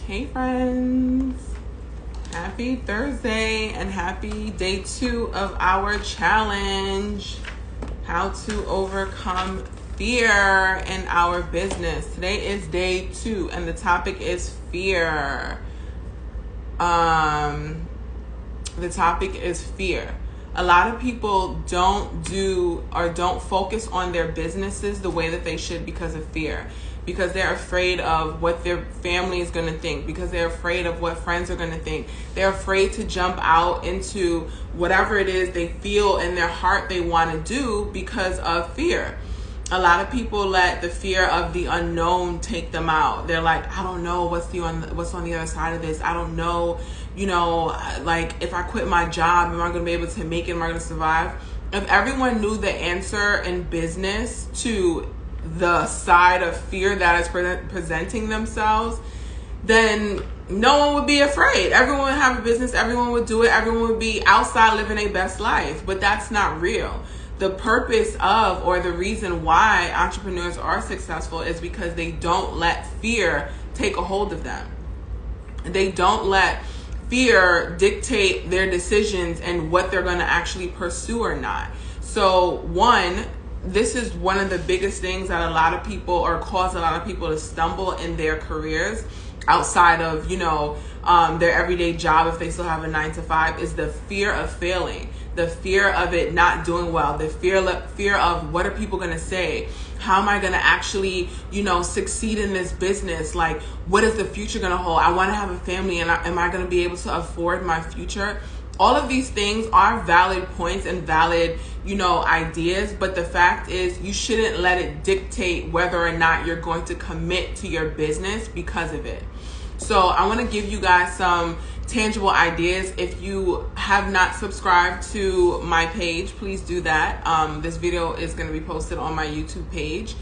Hey friends, happy Thursday and happy day 2 of our challenge, how to overcome fear in our business. Today is day 2 and the topic is fear. The topic is fear. A lot of people don't focus on their businesses the way that they should because of fear. Because they're afraid of what their family is going to think, because they're afraid of what friends are going to think. They're afraid to jump out into whatever it is they feel in their heart they want to do because of fear. A lot of people let the fear of the unknown take them out. They're like, I don't know what's on the other side of this. I don't know, like if I quit my job, am I going to be able to make it? Am I going to survive? If everyone knew the answer in business to the side of fear that is presenting themselves, then no one would be afraid. Everyone would have a business, everyone would do it, everyone would be outside living their best life. But that's not real. The purpose of, or the reason why entrepreneurs are successful is because they don't let fear take a hold of them. They don't let fear dictate their decisions and what they're going to actually pursue or not. So this is one of the biggest things that cause a lot of people to stumble in their careers outside of, their everyday job, if they still have a 9-to-5, is the fear of failing, the fear of it not doing well, the fear of what are people going to say? How am I going to actually, succeed in this business? Like, what is the future going to hold? I want to have a family, and am I going to be able to afford my future? All of these things are valid points and valid, ideas, but the fact is you shouldn't let it dictate whether or not you're going to commit to your business because of it. So I want to give you guys some tangible ideas. If you have not subscribed to my page, please do that. This video is going to be posted on my YouTube page.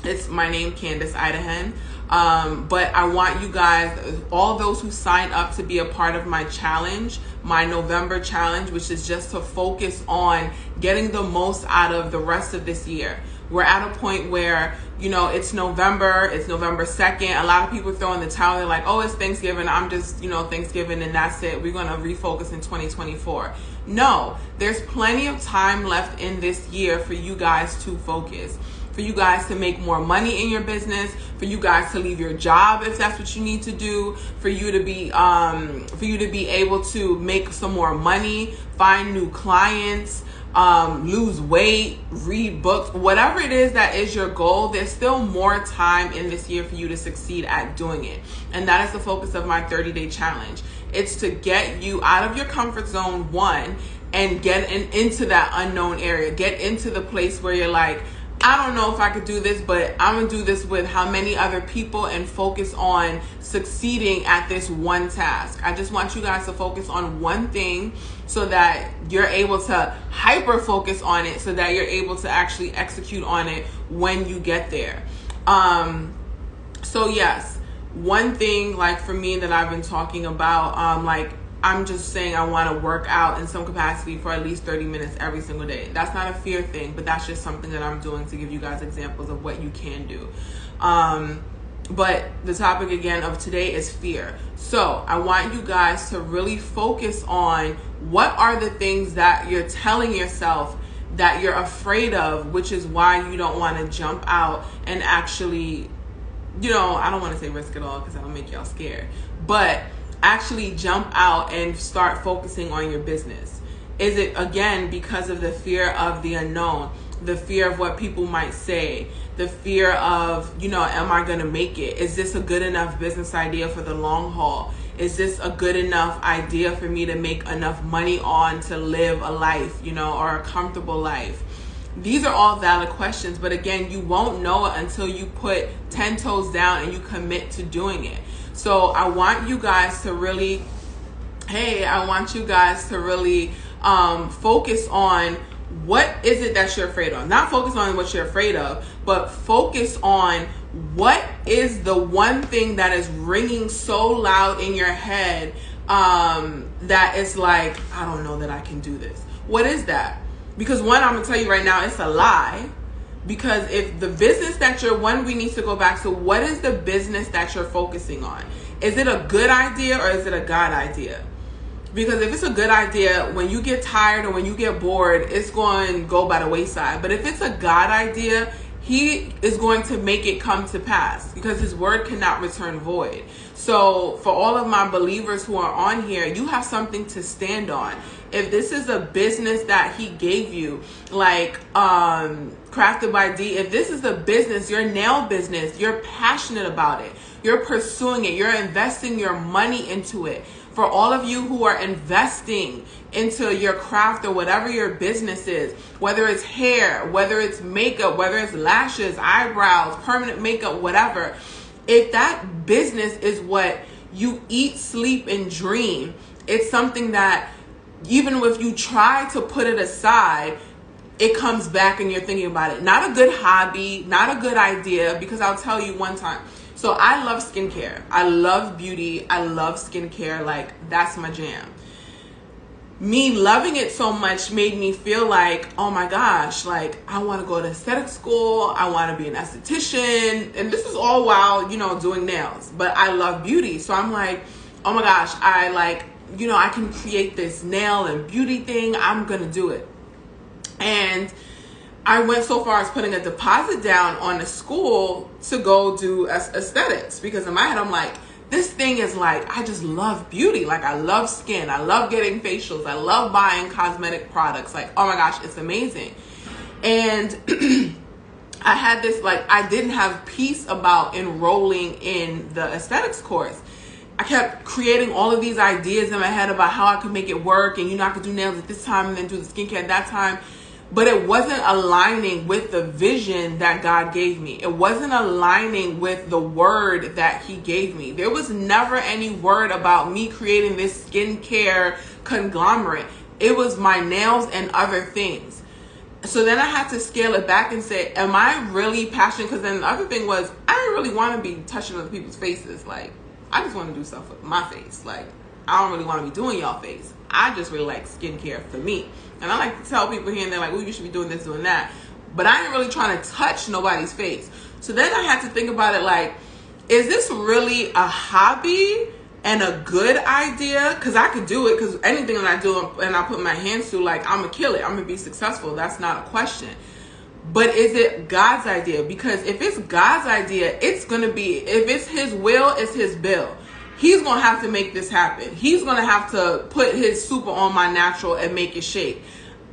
It's my name, Candace Idahen. But I want you guys, all those who sign up to be a part of my challenge, my November challenge, which is just to focus on getting the most out of the rest of this year. We're at a point where, it's November 2nd. A lot of people throw in the towel. They're like, oh, it's Thanksgiving. I'm just, Thanksgiving and that's it. We're going to refocus in 2024. No, there's plenty of time left in this year for you guys to focus, for you guys to make more money in your business, for you guys to leave your job if that's what you need to do, for you to be able to make some more money, find new clients, lose weight, read books, whatever it is that is your goal. There's still more time in this year for you to succeed at doing it. And that is the focus of my 30-day challenge. It's to get you out of your comfort zone, and get into that unknown area. Get into the place where you're like, I don't know if I could do this, but I'm going to do this with how many other people and focus on succeeding at this one task. I just want you guys to focus on one thing so that you're able to hyper focus on it so that you're able to actually execute on it when you get there. So yes, one thing like for me that I've been talking about, I'm just saying I want to work out in some capacity for at least 30 minutes every single day. That's not a fear thing, but that's just something that I'm doing to give you guys examples of what you can do. But the topic again of today is fear. So I want you guys to really focus on what are the things that you're telling yourself that you're afraid of, which is why you don't want to jump out and actually, I don't want to say risk it all because that'll make y'all scared, but actually jump out and start focusing on your business. Is it, again, because of the fear of the unknown, the fear of what people might say, the fear of, am I going to make it? Is this a good enough business idea for the long haul? Is this a good enough idea for me to make enough money on to live a life, or a comfortable life? These are all valid questions, but again, you won't know it until you put 10 toes down and you commit to doing it. So I want you guys to really, focus on what is it that you're afraid of. Not focus on what you're afraid of, but focus on what is the one thing that is ringing so loud in your head that it's like, I don't know that I can do this. What is that? Because one, I'm going to tell you right now, it's a lie. Because if the business that we need to go back to, what is the business that you're focusing on? Is it a good idea or is it a God idea? Because if it's a good idea, when you get tired or when you get bored, it's going to go by the wayside. But if it's a God idea, he is going to make it come to pass, because his word cannot return void. So for all of my believers who are on here, you have something to stand on. If this is a business that he gave you, like Crafted by D, if this is a business, your nail business, you're passionate about it, you're pursuing it, you're investing your money into it. For all of you who are investing into your craft or whatever your business is, whether it's hair, whether it's makeup, whether it's lashes, eyebrows, permanent makeup, whatever, if that business is what you eat, sleep, and dream, it's something that even if you try to put it aside, it comes back and you're thinking about it. Not a good hobby, not a good idea, because I'll tell you one time. So I love skincare. I love beauty. I love skincare. Like, that's my jam. Me loving it so much made me feel like, oh my gosh, like I want to go to aesthetic school. I want to be an esthetician. And this is all while, doing nails. But I love beauty. So I'm like, oh my gosh, I can create this nail and beauty thing. I'm going to do it. And I went so far as putting a deposit down on a school to go do aesthetics, because in my head I'm like, this thing is like, I just love beauty. Like, I love skin. I love getting facials. I love buying cosmetic products. Like, oh my gosh, it's amazing. And I had this, like, I didn't have peace about enrolling in the aesthetics course. I kept creating all of these ideas in my head about how I could make it work. And, I could do nails at this time and then do the skincare at that time. But it wasn't aligning with the vision that God gave me. It wasn't aligning with the word that he gave me. There was never any word about me creating this skincare conglomerate. It was my nails and other things. So then I had to scale it back and say, am I really passionate? Because then the other thing was, I didn't really want to be touching other people's faces. Like, I just want to do stuff with my face. Like, I don't really want to be doing y'all face. I just really like skincare for me. And I like to tell people here and there, like, oh, you should be doing this, doing that. But I ain't really trying to touch nobody's face. So then I had to think about it like, is this really a hobby and a good idea? Because I could do it, because anything that I do and I put my hands to, like, I'm going to kill it. I'm going to be successful. That's not a question. But is it God's idea? Because if it's God's idea, it's going to be, if it's his will, it's his bill. He's going to have to make this happen. He's going to have to put his super on my natural and make it shake.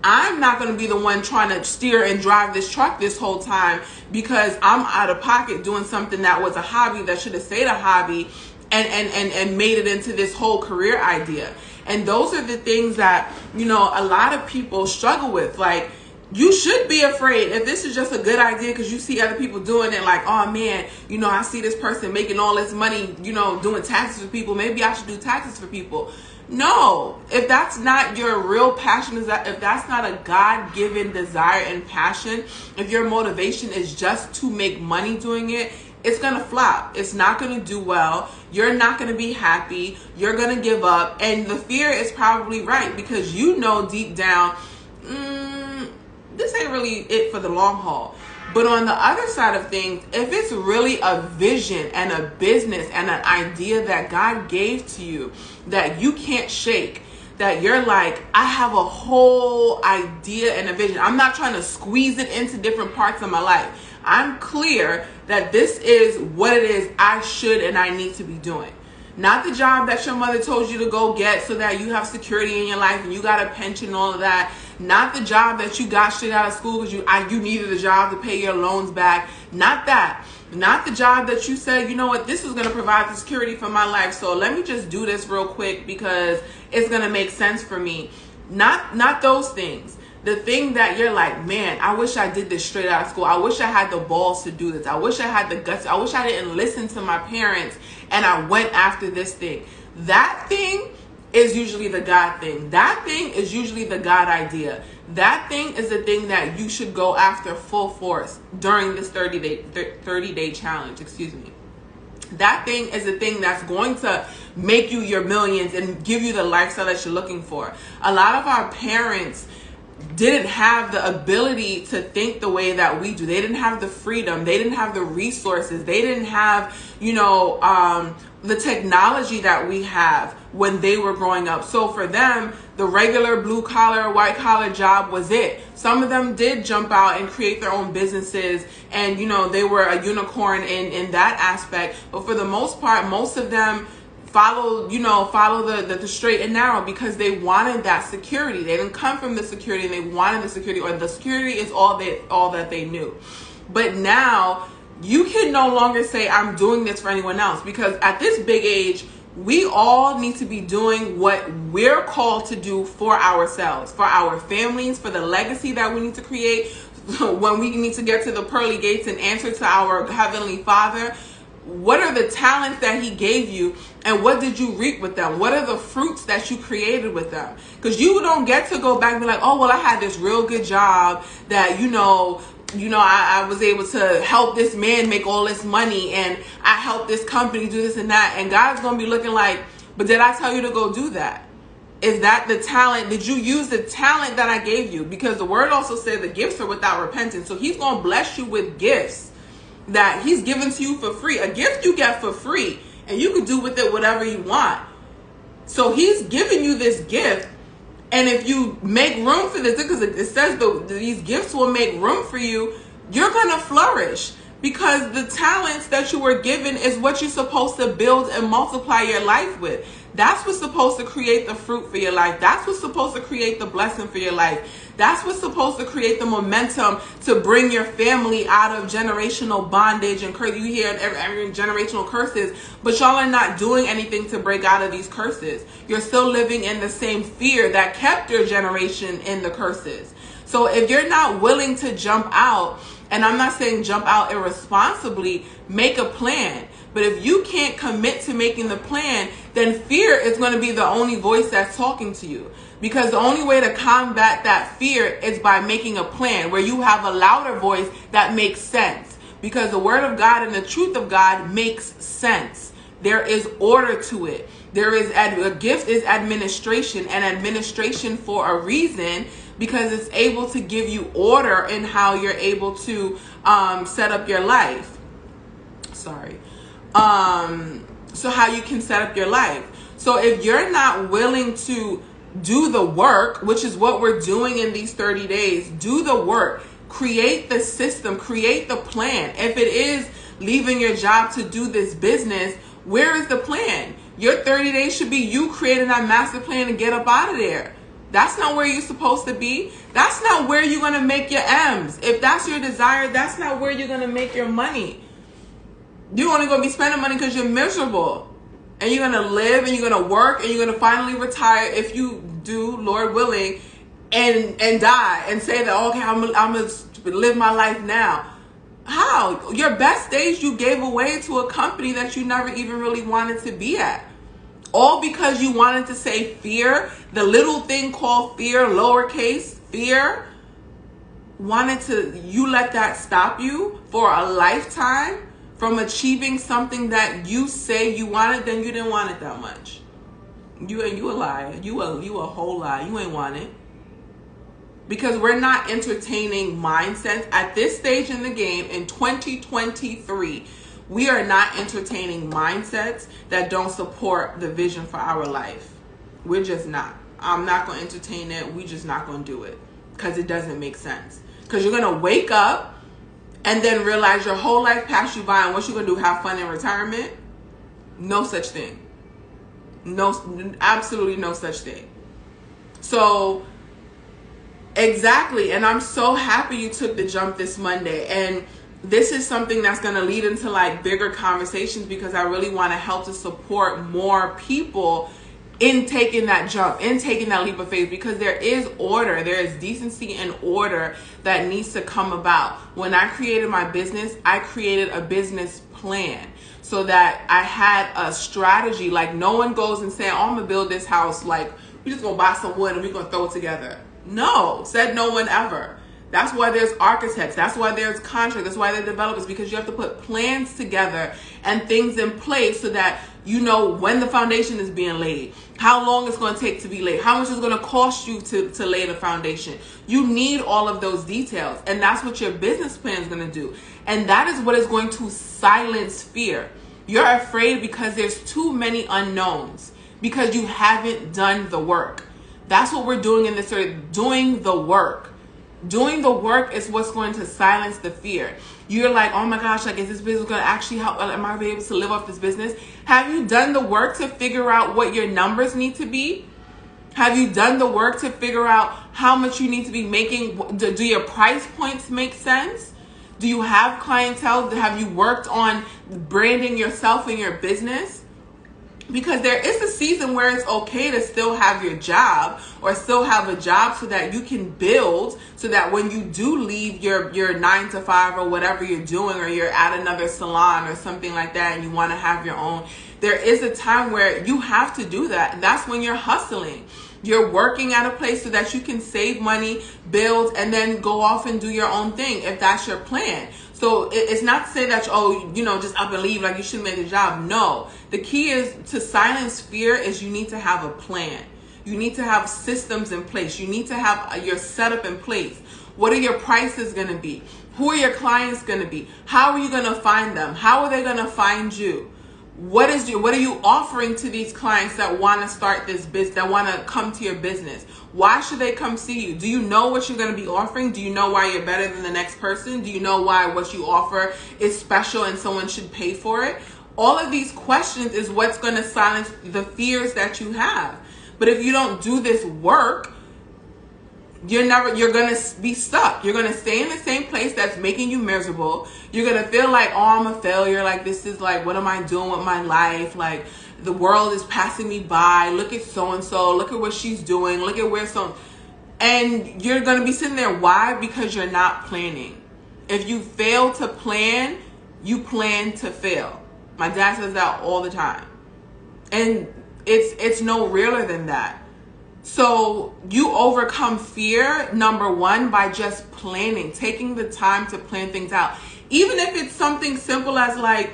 I'm not going to be the one trying to steer and drive this truck this whole time, because I'm out of pocket doing something that was a hobby that should have stayed a hobby and made it into this whole career idea. And those are the things that, a lot of people struggle with. Like, you should be afraid if this is just a good idea because you see other people doing it, like, oh man, I see this person making all this money, doing taxes for people. Maybe I should do taxes for people. No, if that's not your real passion, if that's not a God-given desire and passion, if your motivation is just to make money doing it, it's going to flop. It's not going to do well. You're not going to be happy. You're going to give up. And the fear is probably right, because deep down, this ain't really it for the long haul. But on the other side of things, if it's really a vision and a business and an idea that God gave to you that you can't shake, that you're like, I have a whole idea and a vision. I'm not trying to squeeze it into different parts of my life. I'm clear that this is what it is I should and I need to be doing. Not the job that your mother told you to go get so that you have security in your life and you got a pension and all of that. Not the job that you got straight out of school because you needed a job to pay your loans back. Not that. Not the job that you said, you know what, this is going to provide the security for my life, so let me just do this real quick because it's going to make sense for me. Not those things. The thing that you're like, man, I wish I did this straight out of school. I wish I had the balls to do this. I wish I had the guts. I wish I didn't listen to my parents and I went after this thing. That thing is usually the God thing. That thing is usually the God idea. That thing is the thing that you should go after full force during this 30-day challenge. Excuse me. That thing is the thing that's going to make you your millions and give you the lifestyle that you're looking for. A lot of our parents didn't have the ability to think the way that we do. They didn't have the freedom. They didn't have the resources. They didn't have, the technology that we have when they were growing up. So for them, the regular blue collar, white collar job was it. Some of them did jump out and create their own businesses, and they were a unicorn in that aspect. But for the most part, most of them follow the straight and narrow because they wanted that security. They didn't come from the security, and they wanted the security, or the security is all that they knew. But now you can no longer say I'm doing this for anyone else, because at this big age, we all need to be doing what we're called to do for ourselves, for our families, for the legacy that we need to create, when we need to get to the pearly gates and answer to our Heavenly Father. What are the talents that He gave you, and what did you reap with them? What are the fruits that you created with them? Because you don't get to go back and be like, oh, well, I had this real good job that, I was able to help this man make all this money, and I helped this company do this and that. And God's going to be looking like, but did I tell you to go do that? Is that the talent? Did you use the talent that I gave you? Because the word also said the gifts are without repentance. So He's going to bless you with gifts that He's given to you for free. A gift you get for free, and you can do with it whatever you want. So He's giving you this gift. And if you make room for this, because it says these gifts will make room for you, you're going to flourish, because the talents that you were given is what you're supposed to build and multiply your life with. That's what's supposed to create the fruit for your life. That's what's supposed to create the blessing for your life. That's what's supposed to create the momentum to bring your family out of generational bondage and curse. You hear every generational curses, but y'all are not doing anything to break out of these curses. You're still living in the same fear that kept your generation in the curses. So if you're not willing to jump out, and I'm not saying jump out irresponsibly, make a plan. But if you can't commit to making the plan, then fear is going to be the only voice that's talking to you. Because the only way to combat that fear is by making a plan where you have a louder voice that makes sense. Because the word of God and the truth of God makes sense. There is order to it. There is a gift is administration, and administration for a reason, because it's able to give you order in how you're able to set up your life. So how you can set up your life. So if you're not willing to do the work, which is what we're doing in these 30 days, do the work, create the system, create the plan. If it is leaving your job to do this business, where is the plan? Your 30 days should be you creating that master plan to get up out of there. That's not where you're supposed to be. That's not where you're going to make your M's. If that's your desire, that's not where you're going to make your money. You're only going to be spending money because you're miserable. And you're going to live, and you're going to work, and you're going to finally retire, if you do, Lord willing, and die and say that, okay, I'm going to live my life now. How? Your best days you gave away to a company that you never even really wanted to be at. All because you wanted to say fear, the little thing called fear, lowercase fear, you let that stop you for a lifetime from achieving something that you say you wanted. Then you didn't want it that much. You a liar. You a whole lie. You ain't want it. Because we're not entertaining mindsets at this stage in the game in 2023. We are not entertaining mindsets that don't support the vision for our life. We're just not. I'm not going to entertain it. We're just not going to do it because it doesn't make sense. Because you're going to wake up and then realize your whole life passed you by, and what you're going to do, have fun in retirement? No such thing. No, absolutely no such thing. So, exactly. And I'm so happy you took the jump this Monday. And this is something that's going to lead into like bigger conversations, because I really want to help to support more people in taking that jump, in taking that leap of faith, because there is order, there is decency and order that needs to come about. When I created my business, I created a business plan so that I had a strategy. Like, no one goes and say, oh, I'm going to build this house. Like, we're just going to buy some wood and we're going to throw it together. No, said no one ever. That's why there's architects. That's why there's contractors. That's why there's developers, because you have to put plans together and things in place so that you know when the foundation is being laid, how long it's going to take to be laid, how much it's going to cost you to lay the foundation. You need all of those details, and that's what your business plan is going to do. And that is what is going to silence fear. You're afraid because there's too many unknowns, because you haven't done the work. That's what we're doing in this story, doing the work. Doing the work is what's going to silence the fear. You're like, oh my gosh, like, is this business going to actually help? Am I going to be able to live off this business? Have you done the work to figure out what your numbers need to be? Have you done the work to figure out how much you need to be making? Do your price points make sense? Do you have clientele? Have you worked on branding yourself and your business? Because there is a season where it's okay to still have your job, or still have a job, so that you can build, so that when you do leave your 9 to 5 or whatever you're doing, or you're at another salon or something like that, and you want to have your own, there is a time where you have to do that. That's when you're hustling. You're working at a place so that you can save money, build, and then go off and do your own thing, if that's your plan. So it's not to say that, just up and leave, like you shouldn't make a job. No. The key is to silence fear is you need to have a plan. You need to have systems in place. You need to have your setup in place. What are your prices going to be? Who are your clients going to be? How are you going to find them? How are they going to find you? What are you offering to these clients that want to start this business, that want to come to your business? Why should they come see you? Do you know what you're going to be offering? Do you know why you're better than the next person? Do you know why what you offer is special and someone should pay for it? All of these questions is what's going to silence the fears that you have. But if you don't do this work, you're going to be stuck. You're going to stay in the same place that's making you miserable. You're going to feel like, oh, I'm a failure. Like, this is like, what am I doing with my life? Like, the world is passing me by. Look at so-and-so. Look at what she's doing. Look at where and you're going to be sitting there. Why? Because you're not planning. If you fail to plan, you plan to fail. My dad says that all the time. And it's no realer than that. So you overcome fear, number one, by just planning, taking the time to plan things out. Even if it's something simple as like,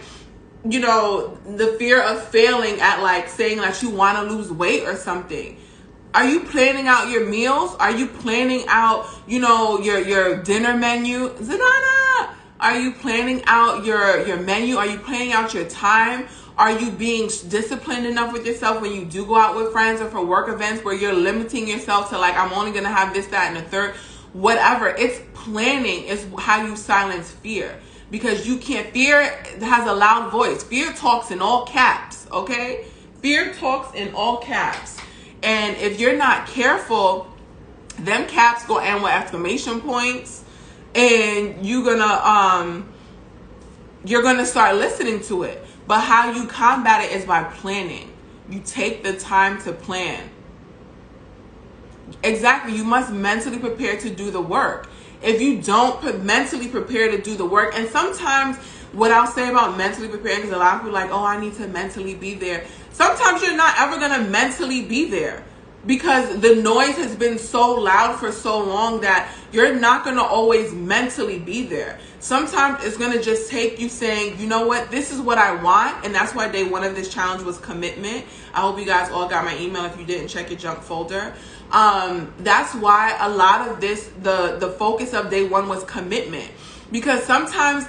the fear of failing at like saying that you want to lose weight or something. Are you planning out your meals? Are you planning out, your dinner menu? Zanana! Are you planning out your menu? Are you planning out your time? Are you being disciplined enough with yourself when you do go out with friends or for work events where you're limiting yourself to like, I'm only going to have this, that, and the third? Whatever. It's planning is how you silence fear. Because fear has a loud voice. Fear talks in all caps, okay? Fear talks in all caps. And if you're not careful, them caps go end with exclamation points. And you're gonna start listening to it. But how you combat it is by planning. You take the time to plan. Exactly. You must mentally prepare to do the work. If you don't mentally prepare to do the work, and sometimes what I'll say about mentally preparing, because a lot of people are like, oh, I need to mentally be there. Sometimes you're not ever going to mentally be there, because the noise has been so loud for so long that you're not going to always mentally be there. Sometimes it's going to just take you saying, you know what, this is what I want. And that's why day one of this challenge was commitment. I hope you guys all got my email. If you didn't, check your junk folder. That's why a lot of this, the focus of day one was commitment. Because sometimes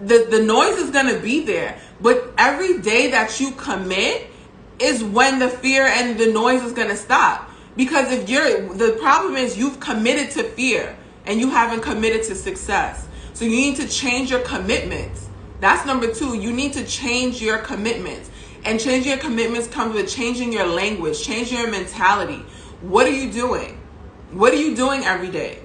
the noise is going to be there. But every day that you commit is when the fear and the noise is going to stop. Because the problem is you've committed to fear and you haven't committed to success. So you need to change your commitments. That's number two. You need to change your commitments. And changing your commitments comes with changing your language, changing your mentality. What are you doing? What are you doing every day?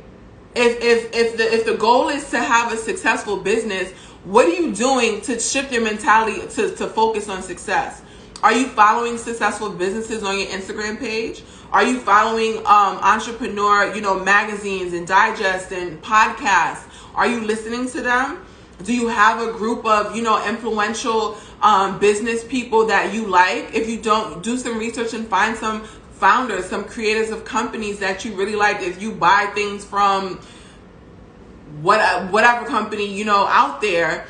If the goal is to have a successful business, what are you doing to shift your mentality to focus on success? Are you following successful businesses on your Instagram page? Are you following entrepreneur, magazines and digests and podcasts? Are you listening to them? Do you have a group of, influential business people that you like? If you don't, do some research and find some founders, some creators of companies that you really like. If you buy things from whatever company, out there,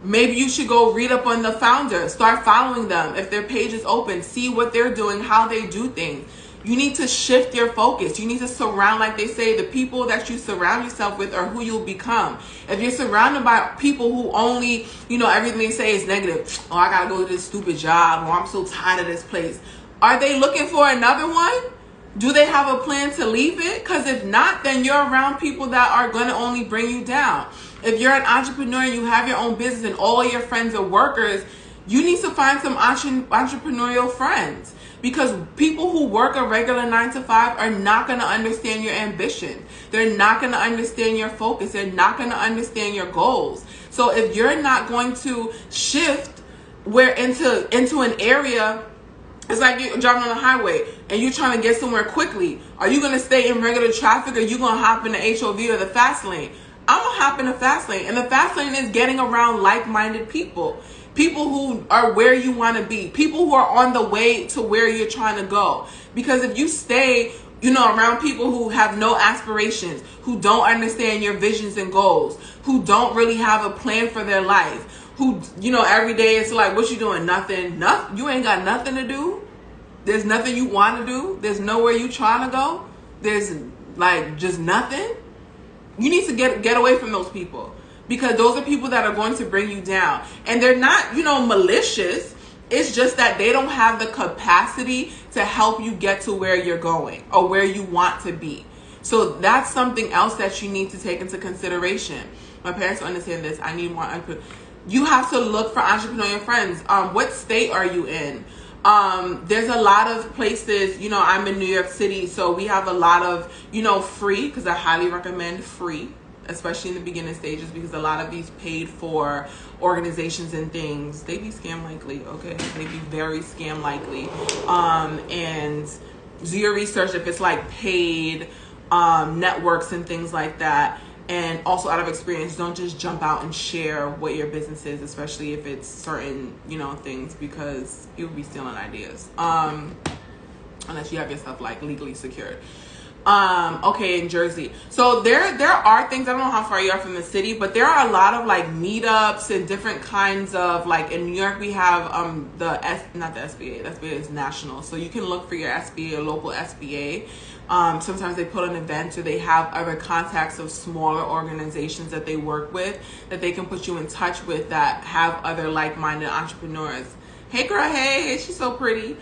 Maybe you should go read up on the founder, start following them. If their page is open, see what they're doing, how they do things. You need to shift your focus. You need to surround, like they say, the people that you surround yourself with are who you'll become. If you're surrounded by people who only, everything they say is negative. Oh, I gotta go to this stupid job. Or I'm so tired of this place. Are they looking for another one? Do they have a plan to leave it? Because if not, then you're around people that are going to only bring you down. If you're an entrepreneur and you have your own business and all of your friends are workers, you need to find some entrepreneurial friends. Because people who work a regular 9 to 5 are not going to understand your ambition. They're not going to understand your focus. They're not going to understand your goals. So if you're not going to shift into an area, it's like you're driving on the highway and you're trying to get somewhere quickly. Are you going to stay in regular traffic, or are you going to hop in the HOV or the fast lane? I'm going to hop in the fast lane. And the fast lane is getting around like-minded people. People who are where you want to be. People who are on the way to where you're trying to go. Because if you stay, around people who have no aspirations, who don't understand your visions and goals, who don't really have a plan for their life, who, every day it's like, what you doing? Nothing. You ain't got nothing to do. There's nothing you want to do. There's nowhere you trying to go. There's just nothing. You need to get away from those people, because those are people that are going to bring you down. And they're not, malicious. It's just that they don't have the capacity to help you get to where you're going or where you want to be. So that's something else that you need to take into consideration. My parents understand this. I need more. You have to look for entrepreneurial friends. What state are you in? There's a lot of places, I'm in New York City, so we have a lot of, free, because I highly recommend free, especially in the beginning stages, because a lot of these paid for organizations and things, they be scam likely, okay? They be very scam likely. And do your research if it's like paid networks and things like that. And also, out of experience, don't just jump out and share what your business is, especially if it's certain, things, because people be stealing ideas. Unless you have your stuff legally secured. Okay, in Jersey. So there are things, I don't know how far you are from the city, but there are a lot of meetups and different kinds of, in New York we have not the SBA. The SBA is national. So you can look for your SBA or local SBA. Sometimes they put on events, or they have other contacts of smaller organizations that they work with that they can put you in touch with that have other like-minded entrepreneurs. Hey girl, hey, she's so pretty.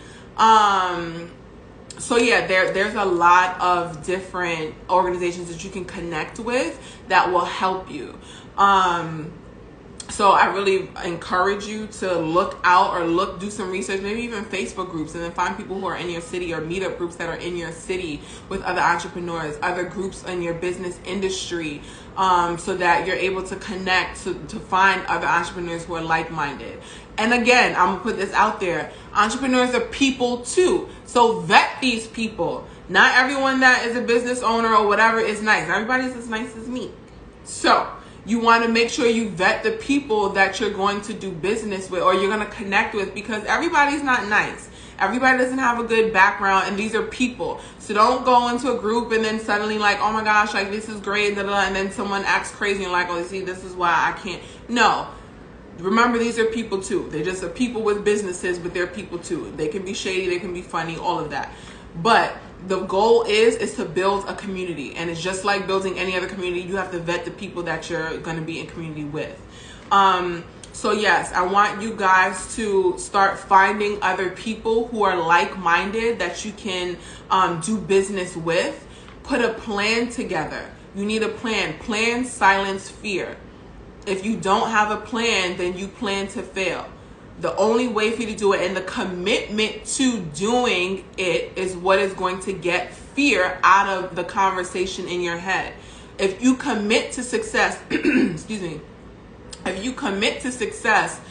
So yeah, there's a lot of different organizations that you can connect with that will help you. So I really encourage you to look out or do some research, maybe even Facebook groups, and then find people who are in your city, or meetup groups that are in your city with other entrepreneurs, other groups in your business industry, so that you're able to connect to find other entrepreneurs who are like-minded. And again, I'm gonna put this out there. Entrepreneurs are people too. So vet these people. Not everyone that is a business owner or whatever is nice. Everybody's as nice as me. So you want to make sure you vet the people that you're going to do business with, or you're going to connect with, because everybody's not nice. Everybody doesn't have a good background, and these are people. So don't go into a group and then suddenly oh my gosh, this is great, and then someone acts crazy and oh, see, this is why I can't. No. Remember, these are people too. They're just people with businesses, but they're people too. They can be shady, they can be funny, all of that. But the goal is to build a community, and it's just like building any other community. You have to vet the people that you're going to be in community with. So yes, I want you guys to start finding other people who are like-minded that you can do business with. Put a plan together. You need a plan. Plan, silence, fear. If you don't have a plan, then you plan to fail. The only way for you to do it, and the commitment to doing it, is what is going to get fear out of the conversation in your head. If you commit to success, excuse me, if you commit to success,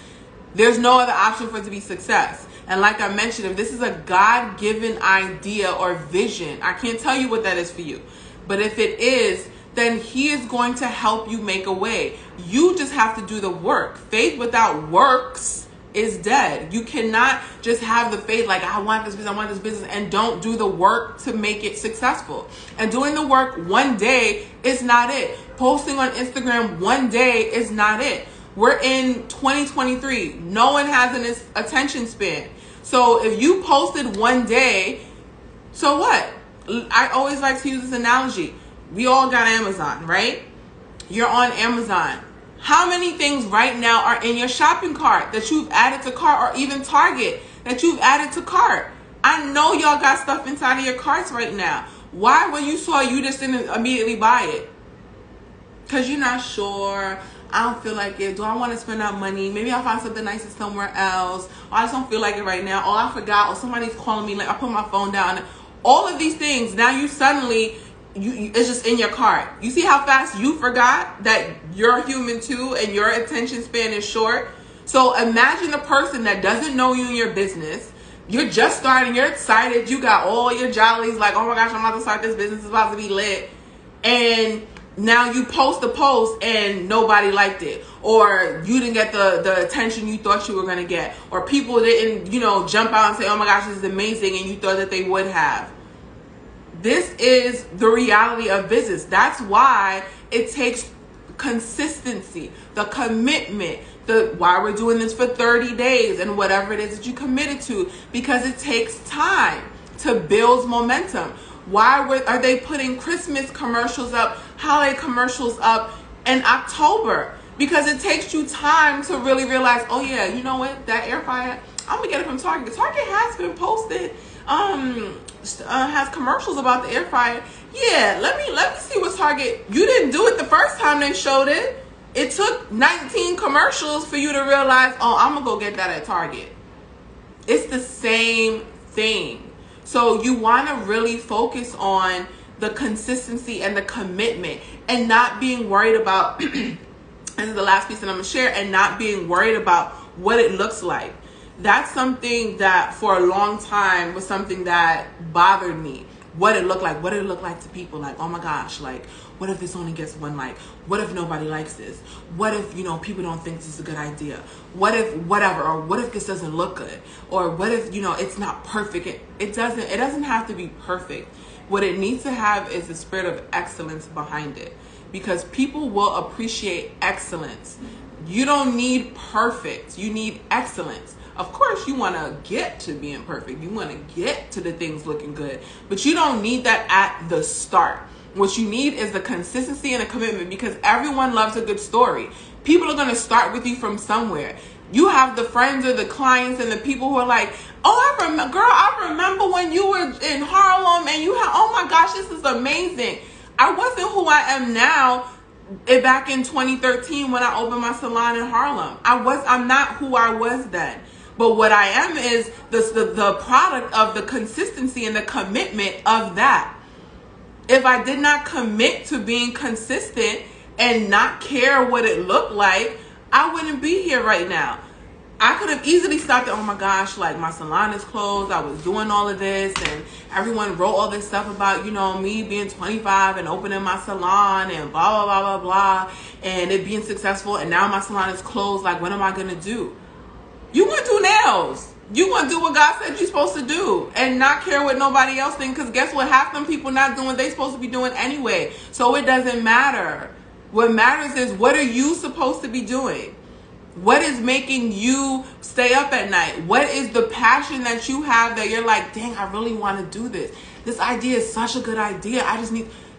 there's no other option for it to be success. And like I mentioned, if this is a God-given idea or vision, I can't tell you what that is for you. But if it is, then He is going to help you make a way. You just have to do the work. Faith without works is dead. You cannot just have the faith I want this business, and don't do the work to make it successful. And doing the work one day is not it. Posting on Instagram one day is not it. We're in 2023. No one has an attention span. So if you posted one day, so what? I always like to use this analogy. We all got Amazon, right? You're on Amazon. How many things right now are in your shopping cart that you've added to cart, or even Target that you've added to cart? I know y'all got stuff inside of your carts right now. Why, when you saw it, you just didn't immediately buy it? Because you're not sure. I don't feel like it. Do I want to spend that money? Maybe I'll find something nicer somewhere else. Or I just don't feel like it right now. Oh, I forgot. Or somebody's calling me. Like, I put my phone down. All of these things. Now you suddenly, it's just in your cart. You see how fast you forgot that you're human too and your attention span is short? So imagine a person that doesn't know you and your business. You're just starting. You're excited. You got all your jollies. Like, oh my gosh, I'm about to start this business. It's about to be lit. And now you post a post and nobody liked it, or you didn't get the attention you thought you were going to get, or people didn't, jump out and say, oh my gosh, this is amazing, and you thought that they would have. This is the reality of business. That's why it takes consistency, the commitment, why we're doing this for 30 days and whatever it is that you committed to, because it takes time to build momentum. Why are they putting Christmas commercials up, holiday commercials up in October? Because it takes you time to really realize, oh yeah, you know what, that air fryer, I'm gonna get it from Target. Target has been posted, has commercials about the air fryer. Yeah, let me see what Target. You didn't do it the first time they showed it. It took 19 commercials for you to realize, oh, I'm gonna go get that at Target. It's the same thing. So you want to really focus on the consistency and the commitment, and not being worried about, and this is the last piece that I'm going to share, and not being worried about what it looks like. That's something that for a long time was something that bothered me. What it looked like. What did it look like to people? Like, oh my gosh, like, what if this only gets one like? What if nobody likes this? What if, people don't think this is a good idea? What if whatever? Or what if this doesn't look good? Or what if, it's not perfect? It doesn't have to be perfect. What it needs to have is the spirit of excellence behind it, because people will appreciate excellence. You don't need perfect. You need excellence. Of course, you want to get to being perfect. You want to get to the things looking good, but you don't need that at the start. What you need is the consistency and a commitment, because everyone loves a good story. People are going to start with you from somewhere. You have the friends or the clients and the people who are like, oh, I remember when you were in Harlem and oh my gosh, this is amazing. I wasn't who I am now back in 2013 when I opened my salon in Harlem. I'm not who I was then. But what I am is the product of the consistency and the commitment of that. If I did not commit to being consistent and not care what it looked like, I wouldn't be here right now. I could have easily stopped at, oh my gosh, like my salon is closed. I was doing all of this and everyone wrote all this stuff about, me being 25 and opening my salon and blah, blah, blah, blah, blah, and it being successful. And now my salon is closed. Like, what am I going to do? You want to do nails. You want to do what God said you're supposed to do and not care what nobody else thinks, because guess what? Half them people not doing what they're supposed to be doing anyway. So it doesn't matter. What matters is, what are you supposed to be doing? What is making you stay up at night? What is the passion that you have that you're like, dang, I really want to do this. This idea is such a good idea.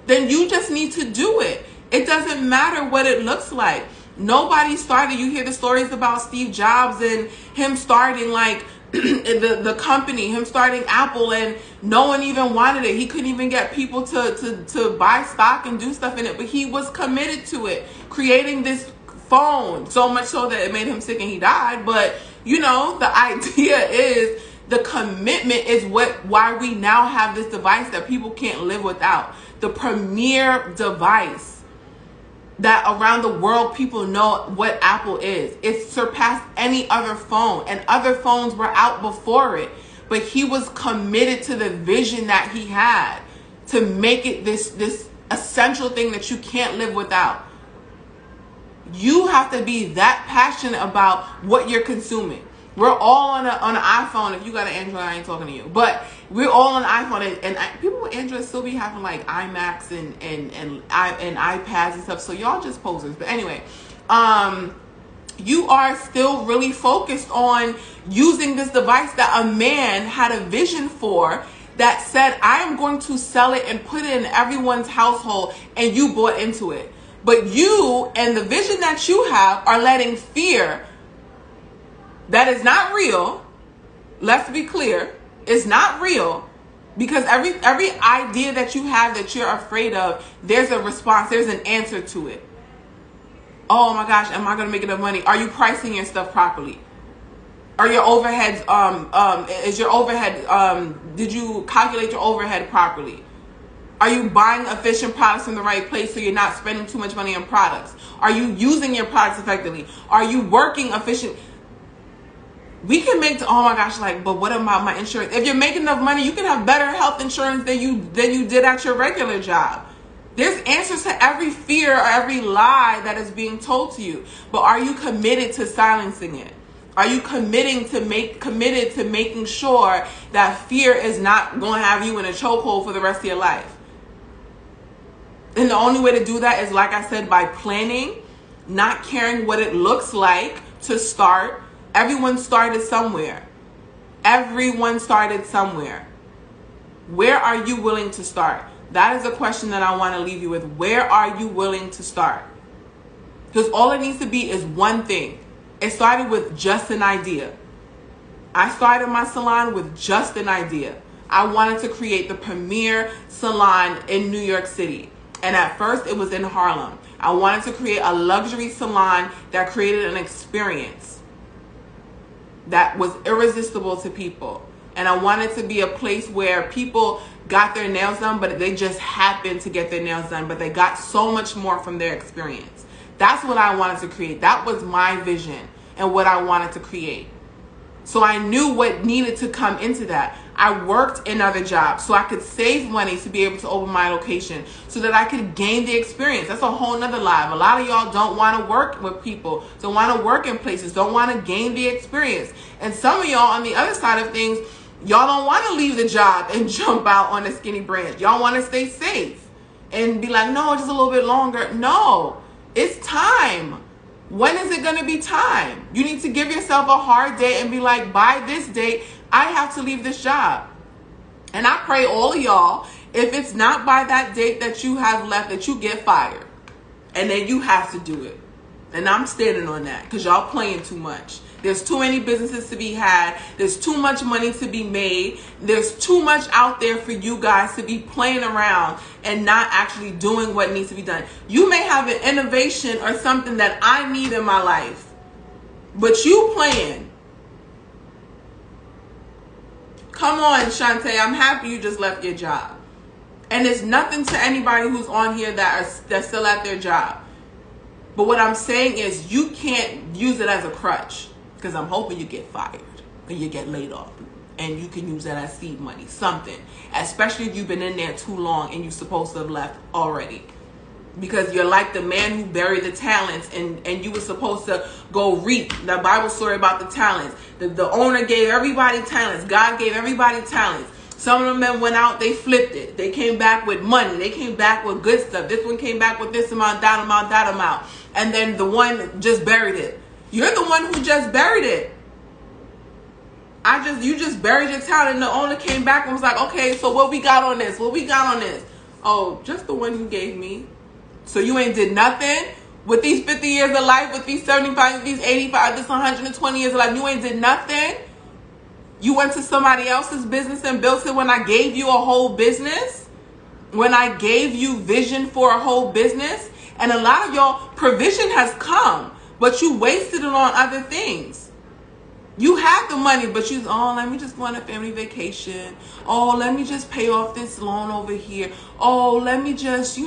Then you just need to do it. It doesn't matter what it looks like. Nobody started. You hear the stories about Steve Jobs and him starting like the company, him starting Apple, and no one even wanted it. He couldn't even get people to buy stock and do stuff in it, but he was committed to it, creating this phone, so much so that it made him sick and he died. But the idea is, the commitment is why we now have this device that people can't live without. The premier device that around the world people know what Apple is. It surpassed any other phone, and other phones were out before it. But he was committed to the vision that he had to make it this essential thing that you can't live without. You have to be that passionate about what you're consuming. We're all on an iPhone. If you got an Android, I ain't talking to you. But we're all on iPhone, and people with Android still be having like iMacs and iPads and stuff. So y'all just posers. But anyway, you are still really focused on using this device that a man had a vision for, that said, I am going to sell it and put it in everyone's household, and you bought into it. But you and the vision that you have are letting fear that is not real, let's be clear, it's not real, because every idea that you have that you're afraid of, there's a response, there's an answer to it. Oh my gosh, am I going to make enough money? Are you pricing your stuff properly? Are your overheads, did you calculate your overhead properly? Are you buying efficient products in the right place so you're not spending too much money on products? Are you using your products effectively? Are you working efficient? We can make, oh my gosh, like, but what about my insurance? If you're making enough money, you can have better health insurance than you did at your regular job. There's answers to every fear or every lie that is being told to you. But are you committed to silencing it? Are you committed to making sure that fear is not going to have you in a chokehold for the rest of your life? And the only way to do that is, like I said, by planning, not caring what it looks like to start. Everyone started somewhere. Everyone started somewhere. Where are you willing to start? That is a question that I want to leave you with. Where are you willing to start? Because all it needs to be is one thing. It started with just an idea. I started my salon with just an idea. I wanted to create the premier salon in New York City. And at first it was in Harlem. I wanted to create a luxury salon that created an experience that was irresistible to people. And I wanted to be a place where people got their nails done, but they just happened to get their nails done, but they got so much more from their experience. That's what I wanted to create. That was my vision and what I wanted to create. So I knew what needed to come into that. I worked in other jobs so I could save money to be able to open my location so that I could gain the experience. That's a whole nother lie. A lot of y'all don't want to work with people, don't want to work in places, don't want to gain the experience. And some of y'all on the other side of things, y'all don't want to leave the job and jump out on the skinny branch. Y'all want to stay safe and be like, no, just a little bit longer. No, it's time. When is it going to be time? You need to give yourself a hard date and be like, by this date, I have to leave this job. And I pray all of y'all, if it's not by that date that you have left, that you get fired. And then you have to do it. And I'm standing on that because y'all playing too much. There's too many businesses to be had. There's too much money to be made. There's too much out there for you guys to be playing around and not actually doing what needs to be done. You may have an innovation or something that I need in my life, but you playing. Come on, Shantae. I'm happy you just left your job. And it's nothing to anybody who's on here that's still at their job. But what I'm saying is you can't use it as a crutch. Because I'm hoping you get fired or you get laid off. And you can use that as seed money, something. Especially if you've been in there too long and you're supposed to have left already. Because you're like the man who buried the talents and you were supposed to go reap. The Bible story about the talents. The owner gave everybody talents. God gave everybody talents. Some of them went out, they flipped it. They came back with money. They came back with good stuff. This one came back with this amount, that amount, that amount. And then the one just buried it. You're the one who just buried it. You just buried your talent, and the owner came back and was like, okay, so what we got on this? What we got on this? Oh, just the one you gave me. So you ain't did nothing with these 50 years of life, with these 75, with these 85, this 120 years of life. You ain't did nothing. You went to somebody else's business and built it when I gave you a whole business. When I gave you vision for a whole business. And a lot of y'all, provision has come. But you wasted it on other things. You have the money, but let me just go on a family vacation. Oh, let me just pay off this loan over here. Oh, let me just,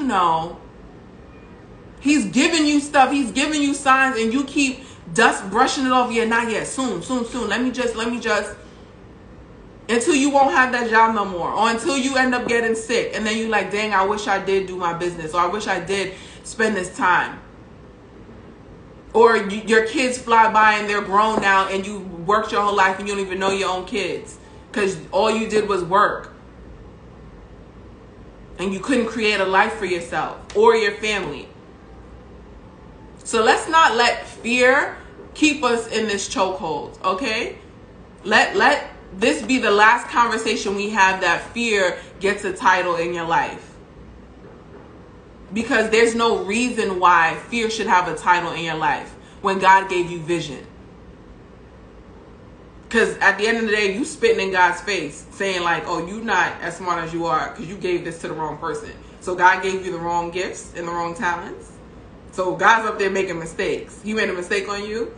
He's giving you stuff. He's giving you signs, and you keep brushing it off. Yeah, not yet. Soon. Let me just. Until you won't have that job no more. Or until you end up getting sick. And then you like, dang, I wish I did do my business. Or I wish I did spend this time. Or your kids fly by and they're grown now and you worked your whole life and you don't even know your own kids because all you did was work. And you couldn't create a life for yourself or your family. So let's not let fear keep us in this chokehold, okay? Let this be the last conversation we have that fear gets a title in your life. Because there's no reason why fear should have a title in your life when God gave you vision. Because at the end of the day, you spitting in God's face saying like, oh, you not as smart as you are because you gave this to the wrong person. So God gave you the wrong gifts and the wrong talents. So God's up there making mistakes. He made a mistake on you.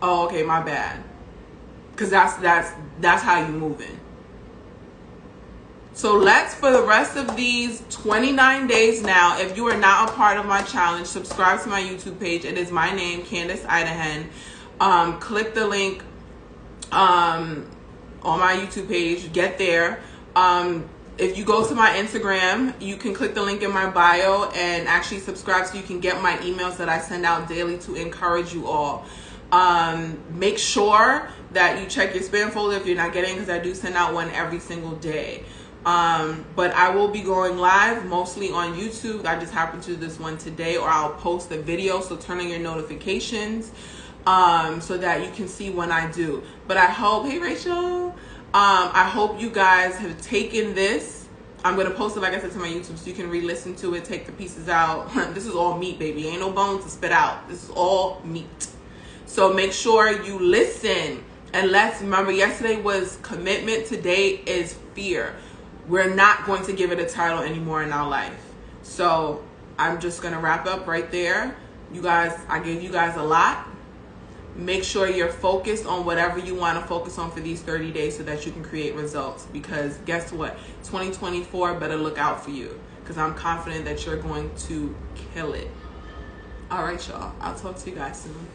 Oh, okay, my bad. Because that's how you moving. So let's, for the rest of these 29 days now, if you are not a part of my challenge, subscribe to my YouTube page. It is my name, Candace Idahen. Click the link on my YouTube page. Get there. If you go to my Instagram, you can click the link in my bio and actually subscribe so you can get my emails that I send out daily to encourage you all. Make sure that you check your spam folder if you're not getting, because I do send out one every single day. But I will be going live mostly on YouTube. I just happened to do this one today, or I'll post a video, so turn on your notifications so that you can see when I do. But I hope, hey Rachel, I hope you guys have taken this. I'm going to post it, like I said, to my YouTube so you can re-listen to it, take the pieces out. This is all meat, baby. Ain't no bones to spit out. This is all meat. So make sure you listen. And let's remember, yesterday was commitment. Today is fear. We're not going to give it a title anymore in our life. So I'm just going to wrap up right there. You guys, I gave you guys a lot. Make sure you're focused on whatever you want to focus on for these 30 days so that you can create results. Because guess what? 2024 better look out for you, because I'm confident that you're going to kill it. All right, y'all. I'll talk to you guys soon.